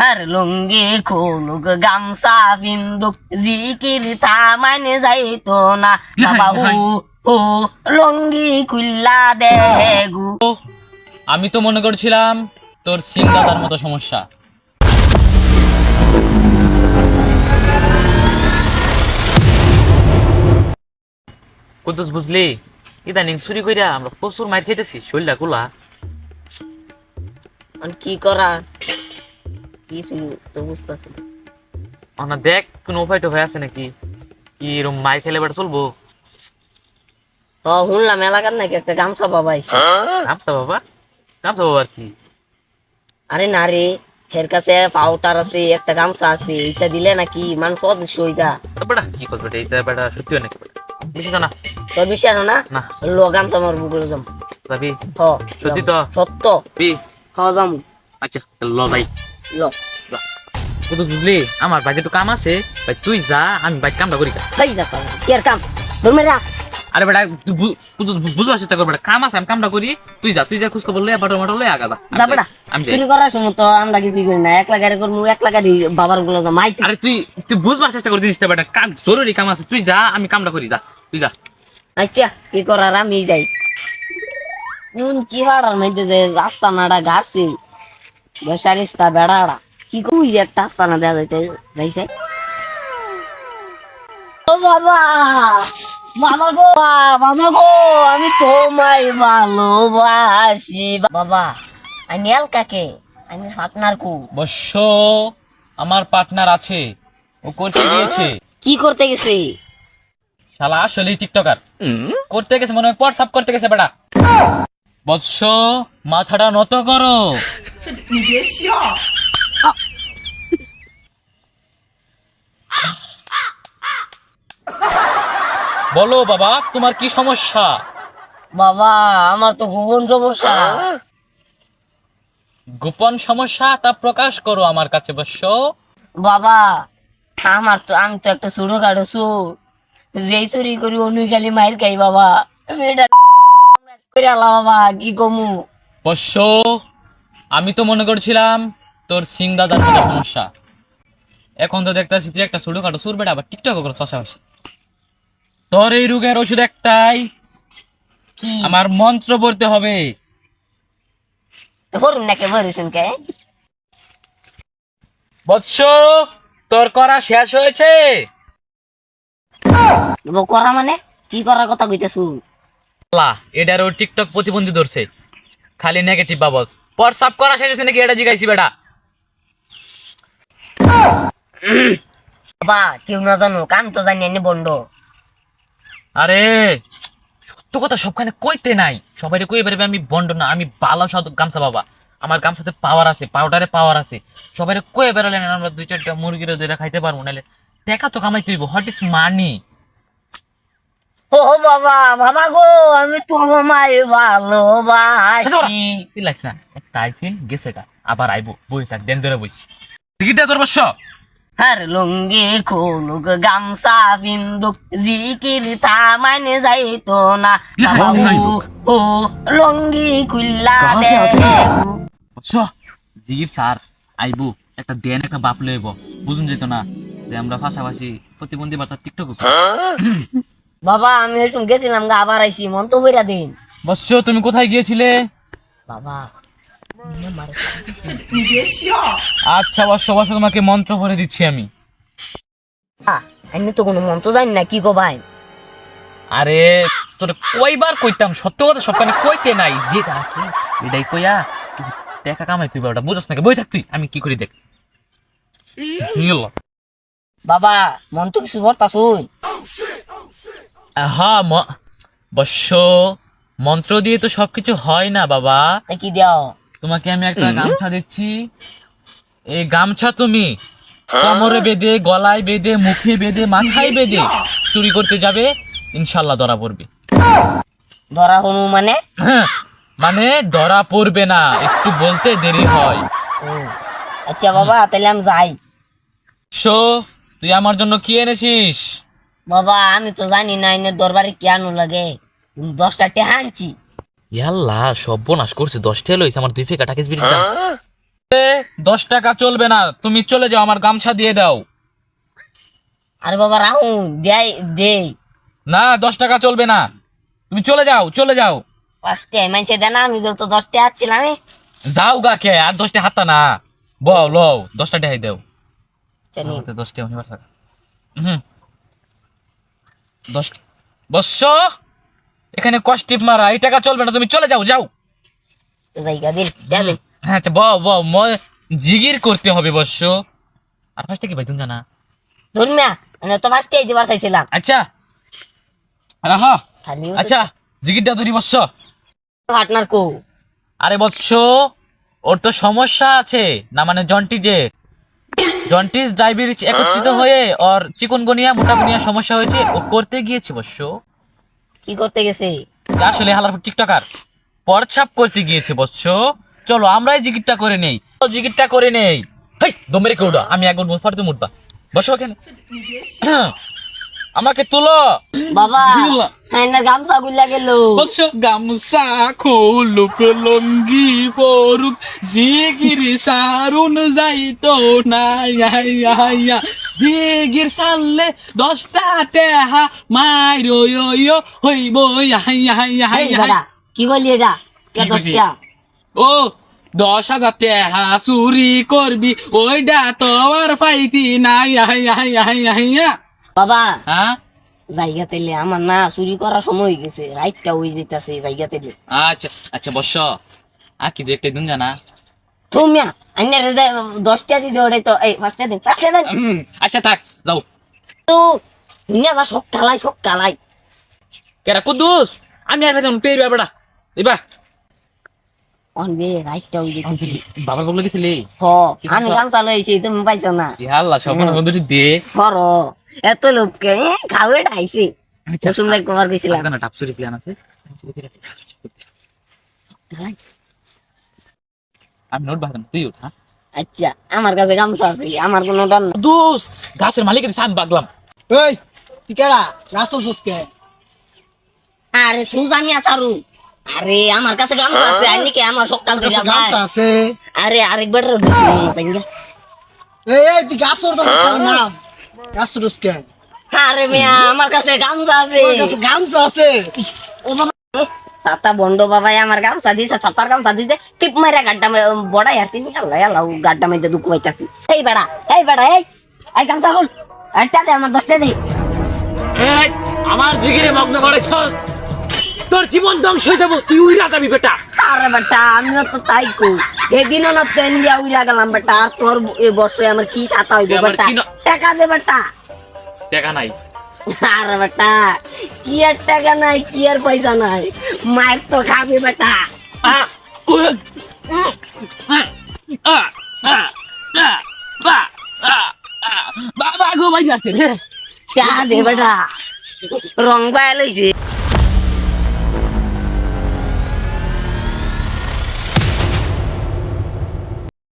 আর লুঙ্গি খুলুক গামছা বিন্দুক জিকির থামানে যাইতো না বাবা হু লুঙ্গি খুল্লা দেগু। আমি তো মনে করছিলাম তোর সিং দাদার মতো সমস্যা। কুদ্দুস বুঝলি, ইদানিং চুরি কইরা আমরা প্রচুর মাইর খেতেছি, শরীরটা গুলা। আর কি করা কিছু তো বুঝতেছি না। না দেখ কোন উপায় টোপায় আছে নাকি, কি এরকম মাইর খেলে বেটা চলবো? শুনলাম এলাকার নাকি একটা গামছা বাবা আইছে। গামছা বাবা? গামছা বাবা আর কি? আরে না রে, হের কাছে পাউডার আছে, একটা গামছা আছে, এটা দিলে নাকি মানুষ অদৃশ্য হয়ে যা। বেটা কি করবে এটা? বেটা সত্যি হয় নাকি বেটা? বুঝিস না? তোর বিশ্বাস না? না। লো গামছা আমার বুকুলে যাম। যাবি? হ সত্যি তো? সত্য। বি হ যাম। আচ্ছা তাহলে ল যাই। ল কুদ্দুস বুঝলি, আমার বাইরে একটু কাম আছে, ভাই তুই যা, আমি বাইক কামটা করি। হাই যা পাগল, কি আর কাম ধর্মে রাখ। আরে বেটা তুই বুঝবার চেষ্টা কর বেটা, কাম আছে আমি কামটা করি, তুই যা খোঁজ খবর লই, বাটো মাটো লই আগা যা। যা বেটা, আমি যাই। চুরি করার সময় তো আমরা কিছু করি না, একলা গাড়ি করবো, একলা গাড়ি বাবার গুলো মাই। আরে তুই বুঝবার চেষ্টা কর জিনিসটা বেটা, কাম জরুরি কাম আছে, তুই যা আমি কামটা করি, যা তুই যা। আচ্ছা কি করার আমি যাই। কোন চিহাড়ার মধ্যে যে রাস্তা নাড়া গাড়ছি, বেসারিস্তা বেড়াড়া কি কই যে একটা রাস্তা না দেওয়া যাইছে। ও বাবা, বাবা গো, বাবা গো, আমি তোমায় ভালোবাসি বাবা। আমি এলকাকে, আমি ফাতনার কু। বর্ষ আমার পার্টনার আছে, ও করতে গিয়েছে। কি করতে গেছে? শালা আসলেই টিকটকার। করতে গেছে মনে হয় হোয়াটসঅ্যাপ করতে গেছে বেটা। বৎস মাথাটা নত করো। বলো বাবা, তোমার কি সমস্যা? বাবা আমার তো ভুবন সমস্যা। গোপন সমস্যা তা প্রকাশ করো আমার কাছে বৎস। বাবা আমি তো একটা ছোটখাটো চোর, যেই চুরি করি অনুই খালি মাইর খাই বাবা। আমি এটা করে আলা বাবা, কি কমু? বৎস আমি তো মনে করছিলাম তোর সিং দাদার মতো সমস্যা। এখন তো দেখতেছি তুই একটা ছোটখাটো সুর বেটা, আবার টিকটক করে পাশাপাশি। তোর এই রোগের ওষুধ একটাই, কি আমার মন্ত্র পড়তে হবে। বলুন নাকি বলছেন কে? বৎস তোর করা শেষ হয়েছে। করা মানে কি করার কথা কইতেছু? এটার ওর টিকটক প্রতিবন্ধী ধরছে, খালি নেগেটিভ বাবস। হোয়াটসঅ্যাপ করা শেষ হয়েছে নাকি এটা জিগাইছি বেটা। বাবা কেউ না জানো, কাম তো জানি এনে বন্ধ। আরে সত্য কথা সবখানে কইতে নাই, সবাই কই পারবে আমি বন্ড না, আমি ভালো সাধু গামছা বাবা। আমার গামছাতে পাওয়ার আছে, পাউডারে পাওয়ার আছে। সবাই কই বেরোলে আমরা দুই চারটা মুরগির দুইটা খাইতে পারবো, নাহলে টাকা তো কামাইতে হইব। What is money? ও বাবা, বাবা গো, আমি তোমায় ভালোবাসি। সিলাইস না, একটা আইসিন গেছেটা, আবার আইবো, বই থাক দেন ধরে বইছি। টিকিটটা তোর বর্ষ। আর লুঙ্গি খুলুক গামছা বিন্দুক জিকির থামানে যাইতো না বাবা হু লুঙ্গি খুল্লা দেগু। বর্ষ জিগির স্যার আইবো, একটা দেন একটা বাপ লইব, বুঝুন যেত না যে আমরা পাশাপাশি প্রতিবন্ধী বা টিকটক। বাবা আমি এসব গেছিলাম গা, আবার আইছি, মন তো বইরা দিন। বৎস তুমি কোথায় গিয়েছিলে? বাবা আচ্ছা বৎস বৎস তোমাকে মন্ত্র পড়ে দিচ্ছি আমি। আমি তো কোনো মন তো জানি না, কি গো ভাই? আরে তোর কয়বার কইতাম, সত্য কথা সবখানে কইতে নাই, যেটা আছে এটাই কইয়া তুই টাকা কামাই তুই ওটা বুঝছ নাকি? বই থাক তুই, আমি কি করি দেখ। বাবা মন তো কিছু করতাছুন? হ্যাঁ বৎস মন্ত্র দিয়ে তো সবকিছু হয় না বাবা। কি দাও? তোমাকে আমি একটা গামছা দিচ্ছি, এই গামছা তুমি কোমরে বেঁধে, গলায় বেঁধে, মুখে বেঁধে, মাথায় বেঁধে চুরি করতে যাবে, ইনশাল্লাহ ধরা পড়বে। ধরা হনু মানে? মানে ধরা পড়বে না, একটু বলতে দেরি হয়। আচ্ছা বাবা তাহলে আমি যাই। তুই আমার জন্য কি এনেছিস? বাবা আমি তো জানি না এনে দরবারে কি আনু লাগে, 10টা টেহা আনছি। ইয়াল্লা সর্বনাশ করছে, 10 টা লইছে আমার 2 ফেকা টাকিস বিড়ির দাম। 10 টাকা চলবে না, তুমি চলে যাও, আমার গামছা দিয়ে দাও। আরে বাবা রাহু দেই দেই না 10 টাকা চলবে না, তুমি চলে যাও, চলে যাও। পাঁচটা মাইছে দেনা আমি তো 10টা আসছিলাম যাও গা কে, আর 10টা হাতা না, বউ লও 10টা দেখাই দাও। চলি 10টা অনিবার থাক। হুম 10 বস্য, এখানে কষ্টিপ মারা, এই টাকা চলবে না, তুমি চলে যাও, যাও। জায়গা দিন যাবে হ্যাঁ আচ্ছা বউ বউ জিগির করতে হবে বস্য। আর 5টা কি ভাই তুমি জানা? ধর্মিয়া মানে তো পাঁচটাই দিবার চাইছিলাম আচ্ছা রাহা, খালি আচ্ছা জিগিরটা ধরি বস্য। পার্টনার কো আরে বৎস, ওর তো সমস্যা আছে না, মানে জন্টিস ডায়াবেটিস একত্রিত হয়ে ওর চিকুনগুনিয়া মোটাগুনিয়া সমস্যা হয়েছে, ও করতে গিয়েছে বৎস। কি করতে গেছে? আসলে হালার টিকটকার পরছাপ করতে গিয়েছে বৎস। চলো আমরাই জিগিরটা করে নেই, জিগিরটা করে নেই। হেই দমেরে কেউডা, আমি একবার মুফার তুমি উঠবা, বসো কেন আমাকে তুলো বাবা এনার গামছা গুলা গেল বসো গামছা খুলুক লঙ্গি পরুক জিগির সারুন যাইতো না জিগির সারলে 10টা টেহা মাইরো হইব এই বাড়া কি বলি এটা কে কি বললি? 10টা ও 10,000 টেহা চুরি করবি ওইটা তো আর পাইতি না বাবা হ্যাঁ জায়গা তেলে আমার না চুরি করার সময় হয়ে গেছে রাইটটা হয়ে যেতেছে জায়গা তেলে আচ্ছা আচ্ছা বস, আর কি দেখতে দিন জানা। তুমি আইনার 10টা দিতে ওরে তো এই 5টা দিন 5টা দিন আচ্ছা থাক যাও। তো দুনিয়া বা সব কালাই কেরা কুদ্দুস, আমি আর যেমন পেয়ে বেড়া এবার অনবে রাইটটা হয়ে যেতেছে বাবার বলে গেছিলি হ আমি গামছা লইছি তুমি পাইছো না আল্লাহ সব বন্ধুটি দে হর এত লোককে খাওয়ে ডাইছে সুন্দর কভার গেছিলাম না টাপসুরি প্ল্যান আছে, আমি নোট বাঁধাম, তুই উঠ। হ্যাঁ আচ্ছা আমার কাছে গামছা আছে আমার কোনো ডর না দোস, গাছের মালিকের সান বাগলাম। এই তুই কেডা রাসল সুসকে আরে সুজানি আসারু আরে আমার কাছে গামছা আছে আইনি কে আমার সকাল থেকে ভাই আছে আরে আরেকবার দিছি না তাইঙ্গা এই তুই গাছর তো নাম গাছর সুসকে আরে মিয়া আমার কাছে গামছা আছে গামছা আছে ও বাবা সাতা বন্ড বাবাই আমার গামছা দিছে সাতার গামছা দিছে টিপ মাইরা গাড্ডা বড়াই আসছি নি আল্লাহ আল্লাহ গাড্ডা মাইতে দুঃখ পাইতাছি এই বেড়া এই গামছা কল আটটা দে আমার 10টা দে এই আমার জিগিরে মগ্ন করেছস, তোর জীবন ধ্বংস হয়ে যাবো, তুই উইরা যাবি বেটা। আরে বেটা আমিও তো তাই কই এদিনও না প্লেন দিয়া উইরা গেলাম বেটা আর তোর এই বর্ষে আমার কি ছাতা হইব আমার বেটা চিনো- টাকা দে বেটা দেখা নাই আরে বেটা কি আর টাকা নাই কি আর পয়সা নাই মায়ের তো খাবি বেটা বাবা গো ভাই আছে রে। টাকা দে বেটা রং পায় লইছে